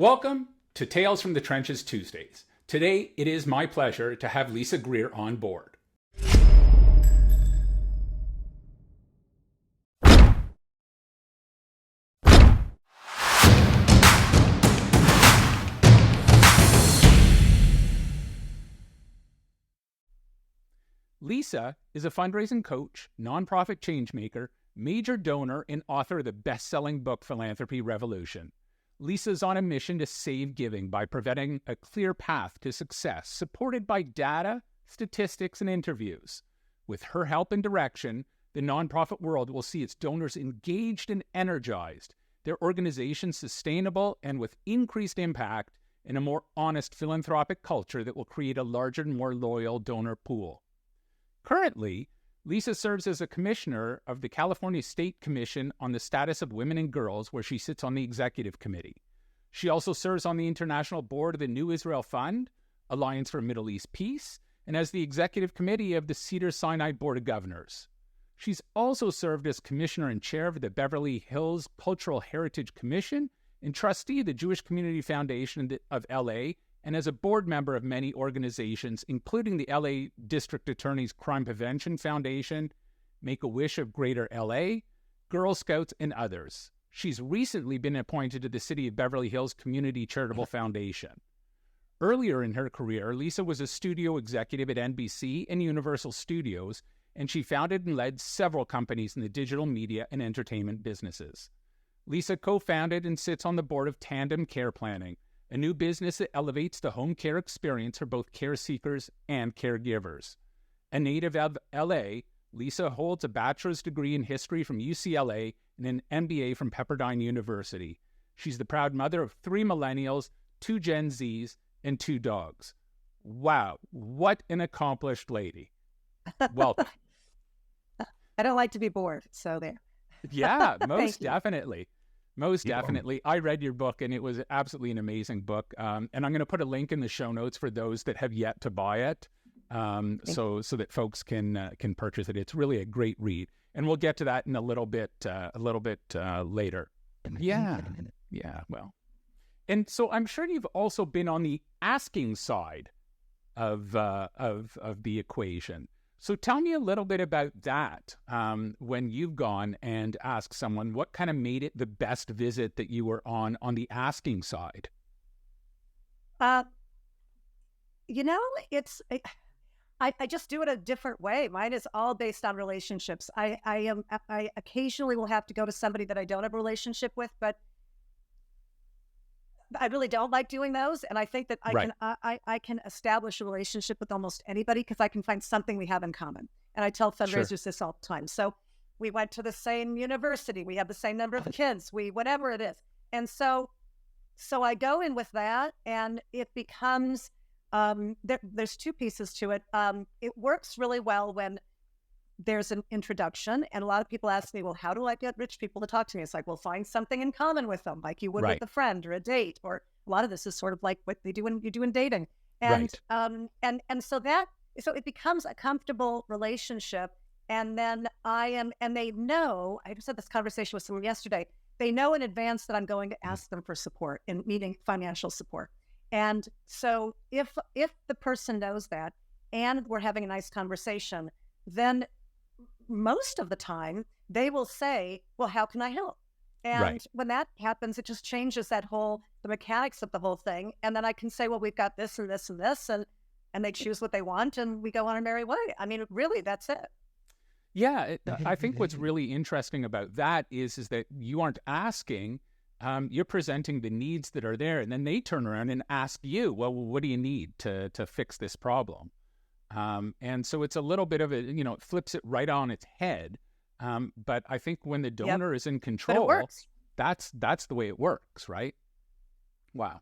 Welcome to Tales from the Trenches Tuesdays. Today, it is my pleasure to have Lisa Greer on board. Lisa is a fundraising coach, nonprofit changemaker, major donor, and author of the best-selling book Philanthropy Revolution. Lisa's on a mission to save giving by providing a clear path to success, supported by data, statistics, and interviews. With her help and direction, the nonprofit world will see its donors engaged and energized, their organizations sustainable and with increased impact, and a more honest philanthropic culture that will create a larger and more loyal donor pool. Currently, Lisa serves as a commissioner of the California State Commission on the Status of Women and Girls, where she sits on the executive committee. She also serves on the international board of the New Israel Fund, Alliance for Middle East Peace, and as the executive committee of the Cedars-Sinai Board of Governors. She's also served as commissioner and chair of the Beverly Hills Cultural Heritage Commission and trustee of the Jewish Community Foundation of LA, and as a board member of many organizations, including the LA District Attorney's Crime Prevention Foundation, Make-A-Wish of Greater LA, Girl Scouts, and others. She's recently been appointed to the City of Beverly Hills Community Charitable Foundation. Earlier in her career, Lisa was a studio executive at NBC and Universal Studios, and she founded and led several companies in the digital media and entertainment businesses. Lisa co-founded and sits on the board of Tandem Care Planning, a new business that elevates the home care experience for both care seekers and caregivers. A native of LA, Lisa holds a bachelor's degree in history from UCLA and an MBA from Pepperdine University. She's the proud mother of 3 millennials, 2 Gen Zs, and 2 dogs. Wow, what an accomplished lady. Welcome. I don't like to be bored, so there. Yeah, most definitely. Most definitely. I read your book, and it was absolutely an amazing book. And I'm going to put a link in the show notes for those that have yet to buy it, so that folks can purchase it. It's really a great read, and we'll get to that in a little bit later. Yeah. Well, and so I'm sure you've also been on the asking side of the equation. So tell me a little bit about that, when you've gone and asked someone what kind of made it the best visit that you were on the asking side. It's I just do it a different way. Mine is all based on relationships. I occasionally will have to go to somebody that I don't have a relationship with, but I really don't like doing those, and I think that I can establish a relationship with almost anybody because I can find something we have in common. And I tell fundraisers this all the time. So we went to the same university, we have the same number of kids, whatever it is, and so I go in with that, and it becomes there's 2 pieces to it. It works really well when there's an introduction, and a lot of people ask me, well, how do I get rich people to talk to me? It's like, well, find something in common with them, like you would with a friend or a date, or a lot of this is sort of like what they do when you do in dating. And so it becomes a comfortable relationship. And then and they know, I just had this conversation with someone yesterday, they know in advance that I'm going to ask them for support, in meaning financial support. And so if the person knows that and we're having a nice conversation, then most of the time they will say, well, how can I help? And when that happens, it just changes the mechanics of the whole thing. And then I can say, well, we've got this and this and this, and they choose what they want, and we go on our merry way. I mean, really, that's it. Yeah, I think what's really interesting about that is that you aren't asking, you're presenting the needs that are there, and then they turn around and ask you, well, what do you need to fix this problem? And so it's a little bit of it flips it right on its head. But I think when the donor is in control, that's the way it works, right? Wow.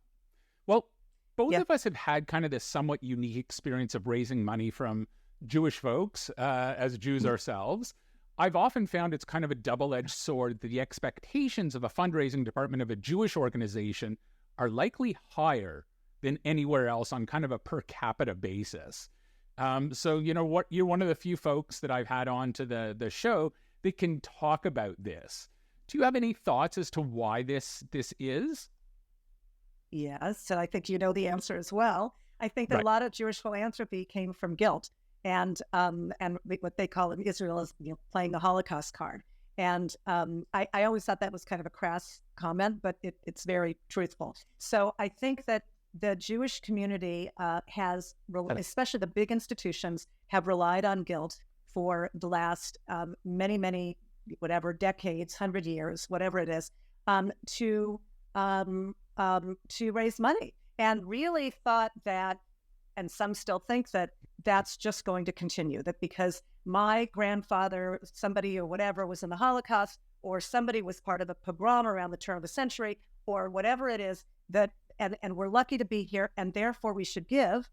Well, both of us have had kind of this somewhat unique experience of raising money from Jewish folks, as Jews ourselves. I've often found it's kind of a double-edged sword that the expectations of a fundraising department of a Jewish organization are likely higher than anywhere else on kind of a per capita basis. So you know what? You're one of the few folks that I've had on to the show that can talk about this. Do you have any thoughts as to why this is? Yes, and I think you know the answer as well. I think that a Right. lot of Jewish philanthropy came from guilt, and what they call in Israel is playing the Holocaust card. And I always thought that was kind of a crass comment, but it's very truthful. So I think that the Jewish community especially the big institutions, have relied on guilt for the last many, whatever, decades, 100 years, whatever it is, to raise money, and really thought that, and some still think that that's just going to continue, that because my grandfather, somebody or whatever, was in the Holocaust, or somebody was part of a pogrom around the turn of the century, or whatever it is, that and we're lucky to be here, and therefore we should give.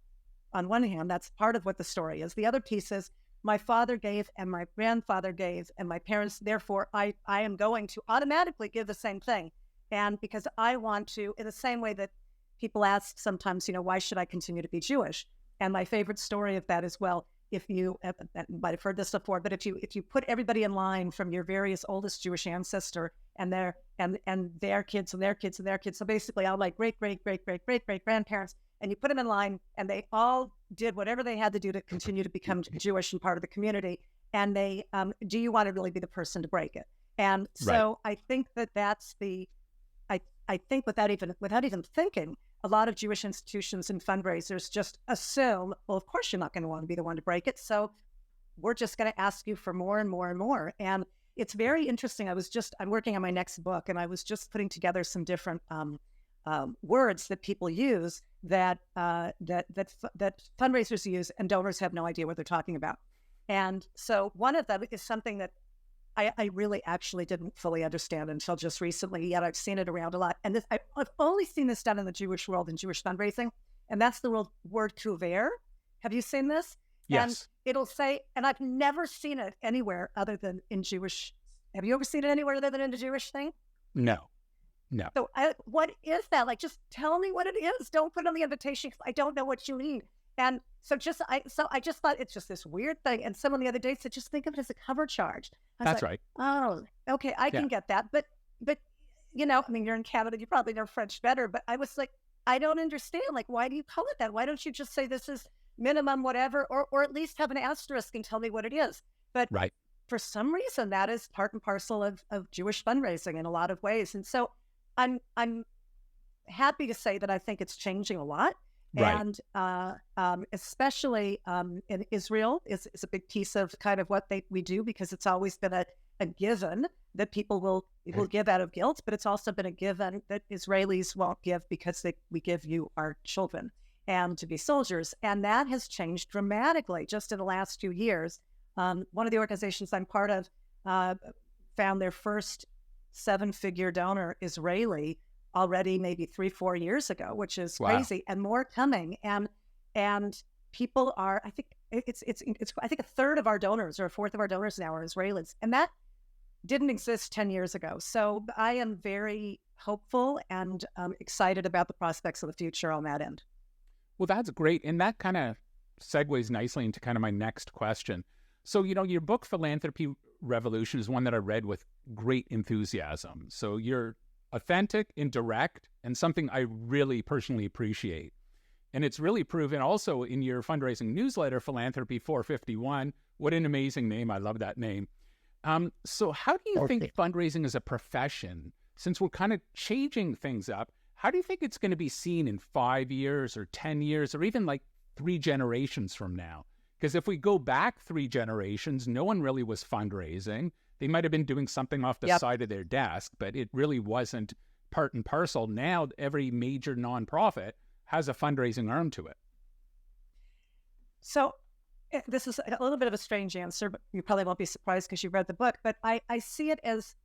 On one hand, that's part of what the story is. The other piece is my father gave and my grandfather gave and my parents, therefore I am going to automatically give the same thing. And because I want to, in the same way that people ask sometimes, why should I continue to be Jewish? And my favorite story of that is, well, if you might have heard this before, but if you put everybody in line from your various oldest Jewish ancestor and their kids and their kids and their kids, so basically all my great grandparents, and you put them in line, and they all did whatever they had to do to continue to become Jewish and part of the community, and they do you want to really be the person to break it? And so I think that's the I think without even thinking, a lot of Jewish institutions and fundraisers just assume, well, of course you're not going to want to be the one to break it, so we're just going to ask you for more and more and more. And it's very interesting. I'm working on my next book, and I was just putting together some different words that people use that fundraisers use, and donors have no idea what they're talking about. And so one of them is something that I really actually didn't fully understand until just recently, yet I've seen it around a lot. And I've only seen this done in the Jewish world and Jewish fundraising, and that's the word kuver. Have you seen this? Yes. And it'll say, and I've never seen it anywhere other than in Jewish. Have you ever seen it anywhere other than in the Jewish thing? No. So what is that? Like, just tell me what it is. Don't put it on the invitation. I don't know what you need. And so I just thought it's just this weird thing. And someone the other day said, just think of it as a cover charge. That's right. Oh, okay, I can get that. But I mean, you're in Canada, you probably know French better. But I was like, I don't understand. Like, why do you call it that? Why don't you just say this is minimum whatever, or at least have an asterisk and tell me what it is? But for some reason, that is part and parcel of Jewish fundraising in a lot of ways. And so I'm happy to say that I think it's changing a lot. And especially in Israel is a big piece of kind of what we do, because it's always been a given that people will give out of guilt, but it's also been a given that Israelis won't give because we give you our children and to be soldiers. And that has changed dramatically just in the last few years. One of the organizations I'm part of found their first 7-figure donor Israeli already maybe 3-4 years ago, which is crazy, and more coming. And people are, I think I think a third of our donors or a fourth of our donors now are Israelis, and that didn't exist 10 years ago. So I am very hopeful and excited about the prospects of the future on that end. Well, that's great. And that kind of segues nicely into kind of my next question. So, your book, Philanthropy Revolution, is one that I read with great enthusiasm. So you're authentic and direct, and something I really personally appreciate. And it's really proven also in your fundraising newsletter, Philanthropy 451. What an amazing name. I love that name. So how do you think fundraising as a profession, since we're kind of changing things up, how do you think it's going to be seen in 5 years or 10 years or even like 3 generations from now? Because if we go back 3 generations, no one really was fundraising. They might have been doing something off the side of their desk, but it really wasn't part and parcel. Now, every major nonprofit has a fundraising arm to it. So this is a little bit of a strange answer, but you probably won't be surprised because you read the book. But I see it as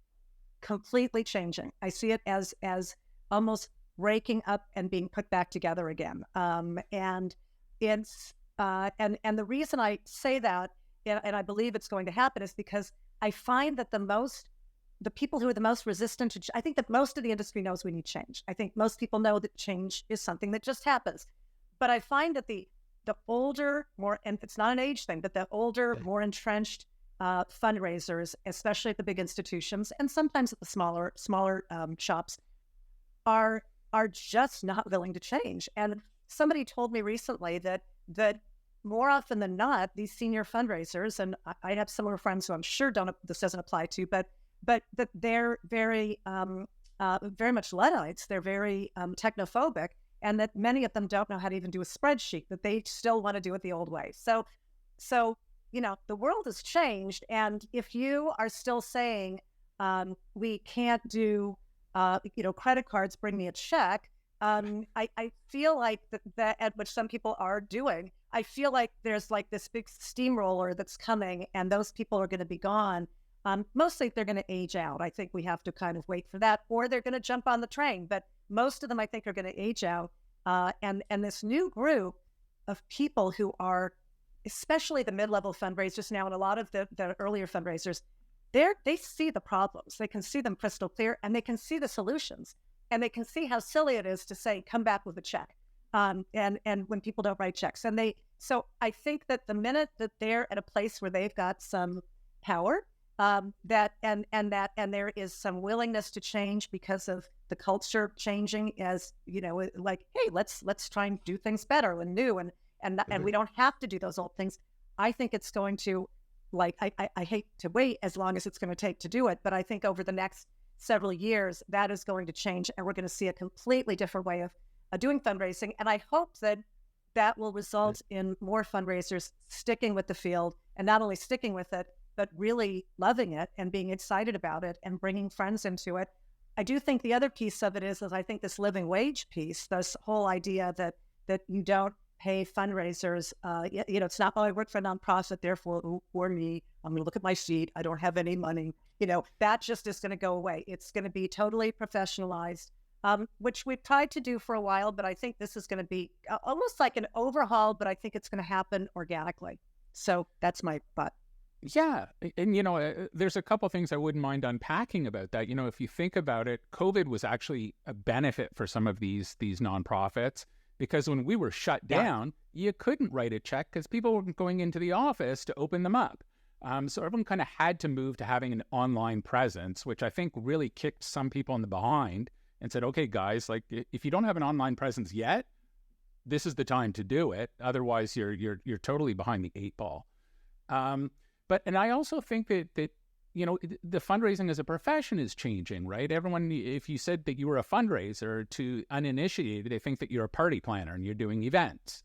completely changing. I see it as almost breaking up and being put back together again. And it's and the reason I say that, and I believe it's going to happen, is because I find that the people who are the most resistant to, I think that most of the industry knows we need change. I think most people know that change is something that just happens. But I find that the older, more, and it's not an age thing, but the older, more entrenched fundraisers, especially at the big institutions and sometimes at the smaller shops, are are just not willing to change. And somebody told me recently that more often than not, these senior fundraisers, and I have similar friends who I'm sure this doesn't apply to, but that they're very much Luddites. They're very technophobic, and that many of them don't know how to even do a spreadsheet, that they still want to do it the old way. So the world has changed, and if you are still saying we can't do credit cards, bring me a check, I feel like that at which some people are doing, I feel like there's like this big steamroller that's coming, and those people are going to be gone. Mostly they're going to age out. I think we have to kind of wait for that, or they're going to jump on the train. But most of them, I think, are going to age out. And this new group of people who are, especially the mid-level fundraisers now, and a lot of the earlier fundraisers, they see the problems. They can see them crystal clear, and they can see the solutions, and they can see how silly it is to say, come back with a check. And when people don't write checks, so I think that the minute that they're at a place where they've got some power, that there is some willingness to change because of the culture changing, as like, hey, let's try and do things better and new, and we don't have to do those old things. I think it's going to, like, I hate to wait as long as it's going to take to do it, but I think over the next several years that is going to change, and we're going to see a completely different way of doing fundraising. And I hope that will result in more fundraisers sticking with the field, and not only sticking with it, but really loving it and being excited about it and bringing friends into it. I do think the other piece of it is I think this living wage piece, this whole idea that you don't pay fundraisers. It's not, I work for a nonprofit, therefore, for me, I'm going to look at my sheet, I don't have any money. That just is going to go away. It's going to be totally professionalized, which we've tried to do for a while, but I think this is going to be almost like an overhaul, but I think it's going to happen organically. So that's my thought. Yeah. And, there's a couple things I wouldn't mind unpacking about that. If you think about it, COVID was actually a benefit for some of these nonprofits, because when we were shut down, you couldn't write a check because people weren't going into the office to open them up. So everyone kind of had to move to having an online presence, which I think really kicked some people in the behind and said, okay, guys, like, if you don't have an online presence yet, this is the time to do it. Otherwise, you're totally behind the eight ball. And I also think that the fundraising as a profession is changing, right? Everyone, if you said that you were a fundraiser to uninitiated, they think that you're a party planner and you're doing events.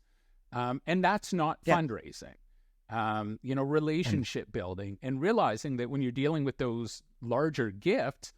And that's not fundraising. Relationship building, and realizing that when you're dealing with those larger gifts,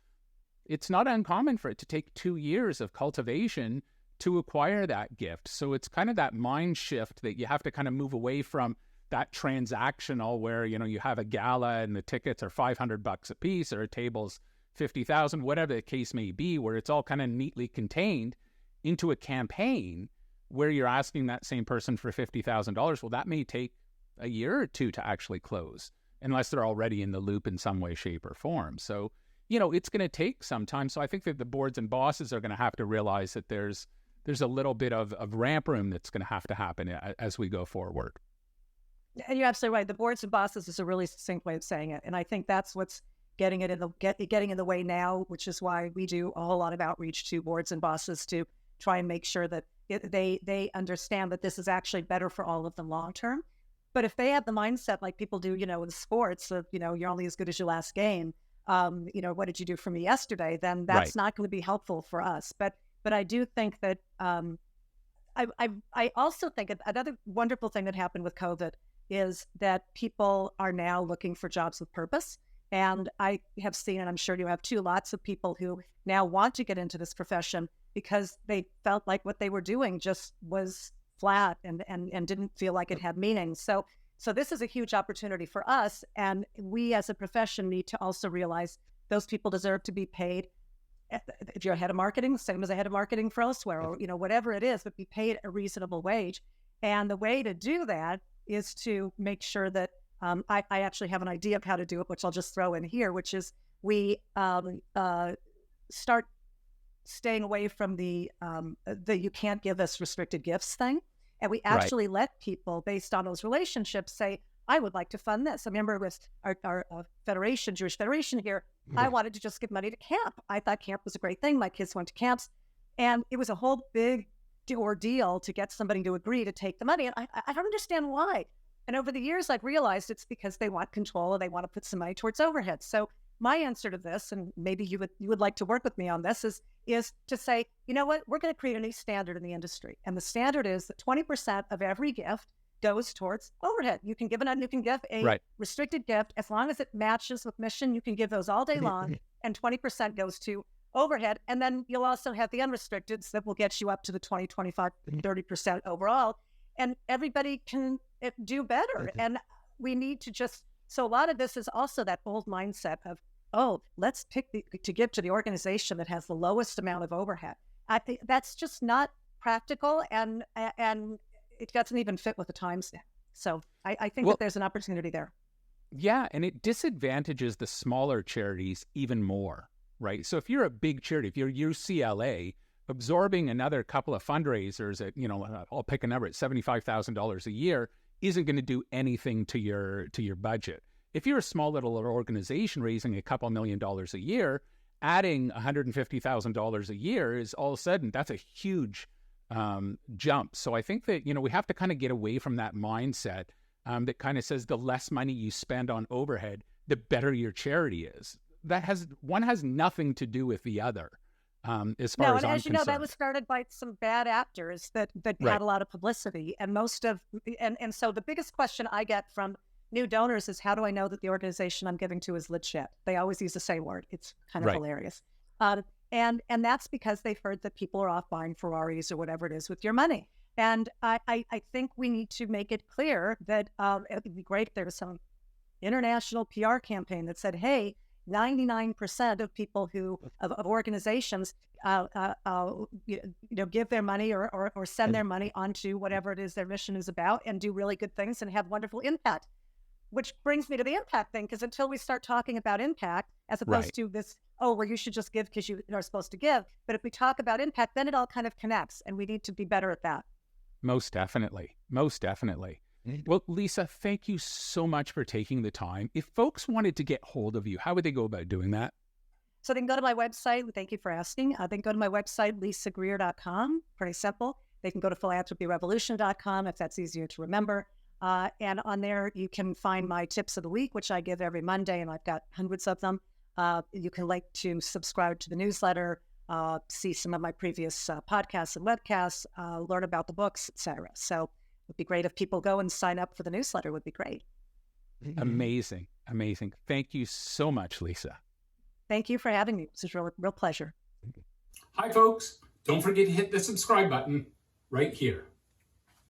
it's not uncommon for it to take 2 years of cultivation to acquire that gift. So it's kind of that mind shift that you have to kind of move away from that transactional where, you have a gala and the tickets are $500 a piece, or a table's $50,000, whatever the case may be, where it's all kind of neatly contained, into a campaign where you're asking that same person for $50,000. Well, that may take a year or two to actually close, unless they're already in the loop in some way, shape, or form. So, it's going to take some time. So I think that the boards and bosses are going to have to realize that there's a little bit of ramp room that's going to have to happen as we go forward. And you're absolutely right. The boards and bosses is a really succinct way of saying it. And I think that's what's getting in the way now, which is why we do a whole lot of outreach to boards and bosses to try and make sure that they understand that this is actually better for all of them long term. But if they have the mindset like people do, in sports, of, you're only as good as your last game, what did you do for me yesterday? Then that's not going to be helpful for us. But I do think that I also think another wonderful thing that happened with COVID is that people are now looking for jobs with purpose. And I have seen, and I'm sure you have too, lots of people who now want to get into this profession because they felt like what they were doing just was flat and didn't feel like it had meaning. So this is a huge opportunity for us. And we as a profession need to also realize those people deserve to be paid. If you're a head of marketing, same as a head of marketing for elsewhere, or, whatever it is, but be paid a reasonable wage. And the way to do that is to make sure that I actually have an idea of how to do it, which I'll just throw in here, which is we start staying away from the you can't give us restricted gifts thing. And we actually let people, based on those relationships, say, I would like to fund this. I remember with our federation, Jewish Federation here, I wanted to just give money to camp. I thought camp was a great thing. My kids went to camps. And it was a whole big ordeal to get somebody to agree to take the money. And I don't understand why. And over the years, I've realized it's because they want control and they want to put some money towards overhead. So my answer to this, and maybe you would like to work with me on this, is to say, you know what, we're going to create a new standard in the industry. And the standard is that 20% of every gift goes towards overhead. You can give a restricted gift as long as it matches with mission. You can give those all day long, and 20% goes to overhead. And then you'll also have the unrestricteds that will get you up to the 20, 25, 30% overall. And everybody can do better. And we need to so a lot of this is also that old mindset of, oh, let's pick to give to the organization that has the lowest amount of overhead. I think that's just not practical, and it doesn't even fit with the times now. So I think that there's an opportunity there. Yeah, and it disadvantages the smaller charities even more, right? So if you're a big charity, if you're UCLA, absorbing another couple of fundraisers at, I'll pick a number at $75,000 a year isn't going to do anything to your budget. If you're a small little organization raising a couple $1 million a year, adding $150,000 a year is all of a sudden, that's a huge jump. So I think that, we have to kind of get away from that mindset that kind of says the less money you spend on overhead, the better your charity is. One has nothing to do with the other. As far as I'm concerned. As you know, that was started by some bad actors that had a lot of publicity, and and so the biggest question I get from new donors is, how do I know that the organization I'm giving to is legit? They always use the same word. It's kind of hilarious. And that's because they've heard that people are off buying Ferraris or whatever it is with your money. And I think we need to make it clear that it would be great if there was some international PR campaign that said, hey, 99% of people of organizations, give their money or send their money onto whatever it is their mission is about, and do really good things and have wonderful impact. Which brings me to the impact thing, because until we start talking about impact, as opposed to this, you should just give because you are supposed to give. But if we talk about impact, then it all kind of connects, and we need to be better at that. Most definitely. Well, Lisa, thank you so much for taking the time. If folks wanted to get hold of you, how would they go about doing that? So they can go to my website. Thank you for asking. They can go to my website, lisagreer.com. Pretty simple. They can go to philanthropyrevolution.com if that's easier to remember. And on there, you can find my tips of the week, which I give every Monday, and I've got hundreds of them. You can like to subscribe to the newsletter, see some of my previous podcasts and webcasts, learn about the books, etc. So it would be great if people go and sign up for the newsletter. Would be great. Amazing. Thank you so much, Lisa. Thank you for having me. It's a real pleasure. Hi, folks. Don't forget to hit the subscribe button right here.